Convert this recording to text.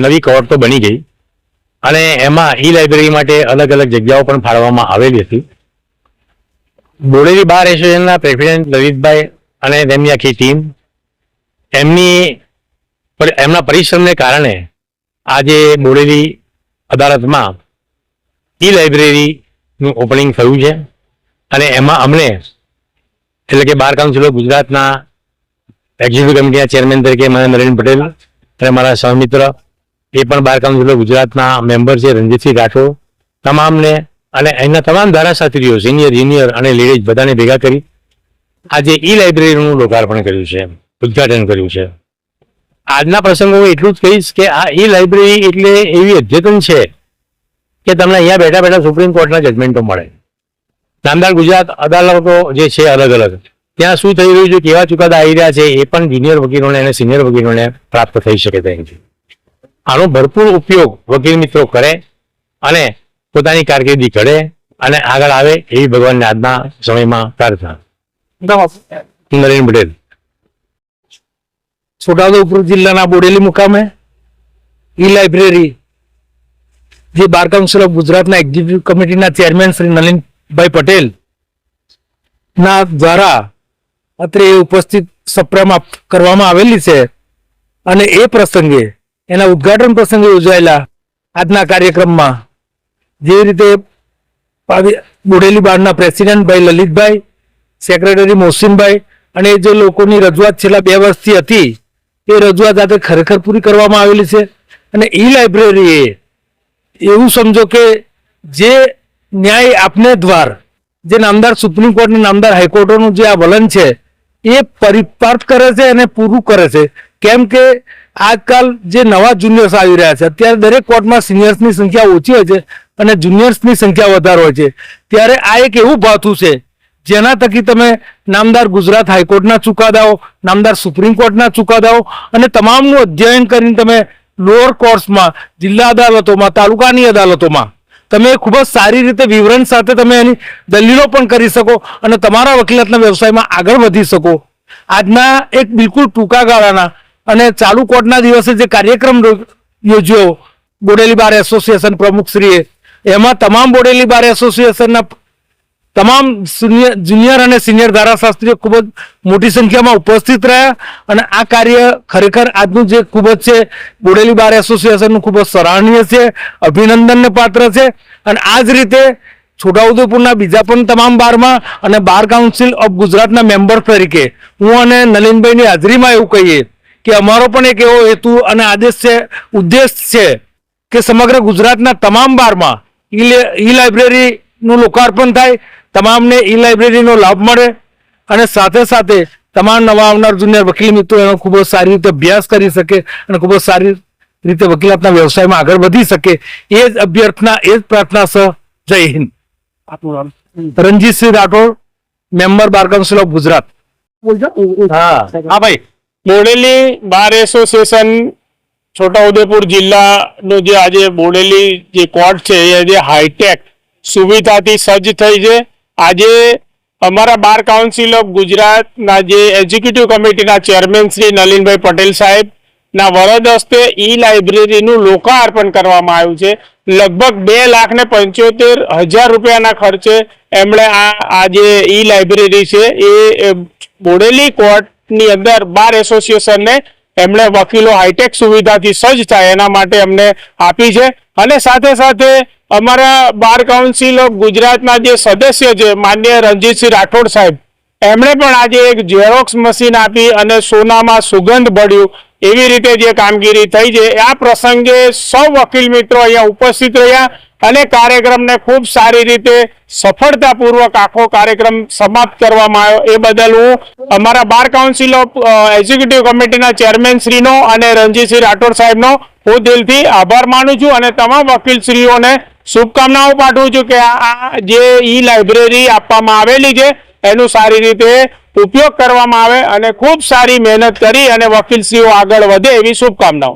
નવી કવર તો બની ગઈ અને એમાં ઈ લાઇબ્રેરી માટે અલગ અલગ જગ્યાઓ પણ ફાળવવામાં આવેલી હતી. બોડેલી બાર એસોસિએશનના પ્રેસિડેન્ટ લલિતભાઈ અને તેમની આખી ટીમ એમના પરિશ્રમને કારણે આજે બોડેલી અદાલતમાં ઈ લાઇબ્રેરીનું ઓપનિંગ થયું છે અને એમાં અમને એટલે કે બાર કાઉન્સિલ ઓફ ગુજરાતના એક્ઝિક્યુટિવ કમિટીના ચેરમેન તરીકે મને નરેન પટેલ અને મારા સહમિત્ર એ પણ બાર કાઉન્સિલ ઓફ ગુજરાતના મેમ્બર છે રણજીતસિંહ રાઠોડ તમામને અને અહીંના તમામ ધારાશાસ્ત્રીઓ સિનિયર જુનિયર અને લેડીઝ બધાને ભેગા કરી આજે ઈ લાઇબ્રેરીનું લોકાર્પણ કર્યું છે, ઉદ્ઘાટન કર્યું છે. આજના પ્રસંગો એટલું જ કહીશ કે આ ઈ લાઇબ્રેરી એટલે એવી અદ્યતન છે કે તમને અહીંયા બેઠા બેઠા સુપ્રીમ કોર્ટના જજમેન્ટો મળે. નામદાર ગુજરાત અદાલતો જે છે અલગ અલગ ત્યાં શું થઈ રહ્યું છે, કેવા ચુકાદા આવી રહ્યા છે એ પણ જુનિયર વકીલોને અને સિનિયર વકીલોને પ્રાપ્ત થઈ શકે તેમ છે. આનો ભરપૂર ઉપયોગ વકીલ મિત્રો કરે અને પોતાની કારકિર્દી કરે અને આગળ આવે એવી ભગવાનને આજના સમયમાં પ્રાર્થના. નરેન પટેલ, છોટાઉદેપુર જિલ્લાના બોડેલી મુકામે ઈ લાઇબ્રેરી જે બાર કાઉન્સિલ ઓફ ગુજરાતના એક્ઝિક્યુટિવ કમિટીના ચેરમેન શ્રી નલિનભાઈ પટેલ ના દ્વારા અત્રે ઉપસ્થિત સપ્રામાં કરવામાં આવેલી છે અને એ પ્રસંગે એના ઉદ્ઘાટન પ્રસંગે યોજાયેલા આજના કાર્યક્રમમાં જે રીતે બોડેલી બારના પ્રેસિડેન્ટ ભાઈ લલિતભાઈ, સેક્રેટરી મોહસિનભાઈ અને જે લોકોની રજૂઆત છેલ્લા 2 વર્ષથી હતી એ રજૂઆત આજે ખરેખર પૂરી કરવામાં આવેલી છે. અને ઈ લાઇબ્રેરી એવું સમજો કે જે ન્યાય આપને દ્વાર જે નામદાર સુપ્રીમ કોર્ટ અને નામદાર હાઈકોર્ટોનું જે આ વલણ છે એ પરિપાર્થ કરે છે અને પૂરું કરે છે. કેમ કે આજકાલ જે નવા જુનિયર્સ આવી રહ્યા છે, અત્યારે દરેક કોર્ટમાં સિનિયર્સની સંખ્યા ઓછી હોય છે અને જુનિયર્સની સંખ્યા વધારે હોય છે. ત્યારે આ એક એવું ભાથું છે જેના થકી તમે નામદાર ગુજરાત હાઈકોર્ટના ચુકાદાઓ, નામદાર સુપ્રીમ કોર્ટના ચુકાદાઓ અને તમામનું અધ્યયન કરીને તમે લોઅર કોર્ટ્સમાં, જિલ્લા અદાલતોમાં, તાલુકાની અદાલતોમાં તમે ખૂબ જ સારી રીતે વિવરણ સાથે તમે એની દલીલો પણ કરી શકો અને તમારા વકીલાતના વ્યવસાયમાં આગળ વધી શકો. આજના એક બિલકુલ ટૂંકા ગાળાના અને ચાલુ કોર્ટના દિવસે જે કાર્યક્રમ યોજ્યો બોડેલી બાર એસોસિએશન પ્રમુખશ્રીએ, એમાં તમામ બોડેલી બાર એસોસિએશનના તમામ જુનિયર અને સિનિયર ધારાશાસ્ત્રીઓ ખૂબ જ મોટી સંખ્યામાં ઉપસ્થિત રહ્યા અને આ કાર્ય ખરેખર આજનું જે ખૂબ જ છે બોડેલી બાર એસોસિએશનનું ખૂબ જ સરાહનીય છે, અભિનંદનને પાત્ર છે. અને આ જ રીતે છોટાઉદેપુરના બીજા પણ તમામ બારમાં અને બાર કાઉન્સિલ ઓફ ગુજરાતના મેમ્બર તરીકે હું અને નલિનભાઈની હાજરીમાં એવું કહીએ કે અમારો પણ એક એવો હેતુ અને આદેશ છે, ઉદ્દેશ છે કે સમગ્ર ગુજરાતના તમામ બારમાં ઈ લાઇબ્રેરીનું લોકાર્પણ થાય, તમામને ઈ લાઇબ્રેરીનો લાભ મળે અને સાથે સાથે તમામ નવા આવનાર જુનિયર વકીલ મિત્રો એનો ખૂબ જ સારી રીતે અભ્યાસ કરી શકે અને ખૂબ જ સારી રીતે વકીલાતના વ્યવસાયમાં આગળ વધી શકે. એ જ અભ્યર્થના, એ જ પ્રાર્થના સહ જય Hind. Ranjitsinh Rathod, member bar council of Gujarat. હા ભાઈ, બોડેલી બાર એસોસિએશન છોટાઉદેપુર જિલ્લાનું જે આજે બોડેલી જે કોર્ટ છે એ જે હાઈટેક સુવિધાથી સજ્જ થઈ છે. આજે અમારા બાર કાઉન્સિલ ઓફ ગુજરાતના જે એક્ઝિક્યુટિવ કમિટીના ચેરમેન શ્રી નલિનભાઈ પટેલ સાહેબ ના વરદ હસ્તે ઈ લાઇબ્રેરીનું લોકાર્પણ કરવામાં આવ્યું છે. લગભગ 2,75,000 રૂપિયાના ખર્ચે એમણે આ જે ઈ લાઇબ્રેરી છે એ બોડેલી કોર્ટની અંદર બાર એસોસિએશનને એમણે વકીલો હાઈટેક સુવિધાથી સજ્જ થાય એના માટે અમને આપી છે. અને સાથે સાથે અમારા બાર કાઉન્સિલ ઓફ ગુજરાતના જે સદસ્ય છે માનનીય રણજીતસિંહ રાઠોડ સાહેબ, એમણે પણ આજે એક ઝેરોક્સ મશીન આપી અને સોનામાં સુગંધ ભળ્યું એવી રીતે જે કામગીરી થઈ છે. આ પ્રસંગે સૌ વકીલ મિત્રો અહીંયા ઉપસ્થિત રહ્યા અને કાર્યક્રમને ખૂબ સારી રીતે સફળતાપૂર્વક આખો કાર્યક્રમ સમાપ્ત કરવામાં આવ્યો. એ બદલ હું અમારા બાર કાઉન્સિલ ઓફ એક્ઝિક્યુટિવ કમિટીના ચેરમેન શ્રીનો અને રણજીતસિંહ રાઠોડ સાહેબનો હું દિલથી આભાર માનું છું અને તમામ વકીલશ્રીઓને શુભકામનાઓ પાઠવું છું કે આ જે ઈ લાઇબ્રેરી આપવામાં આવેલી છે એનું સારી રીતે ઉપયોગ કરવામાં આવે અને ખૂબ સારી મહેનત કરી અને વકીલશ્રીઓ આગળ વધે એવી શુભકામનાઓ.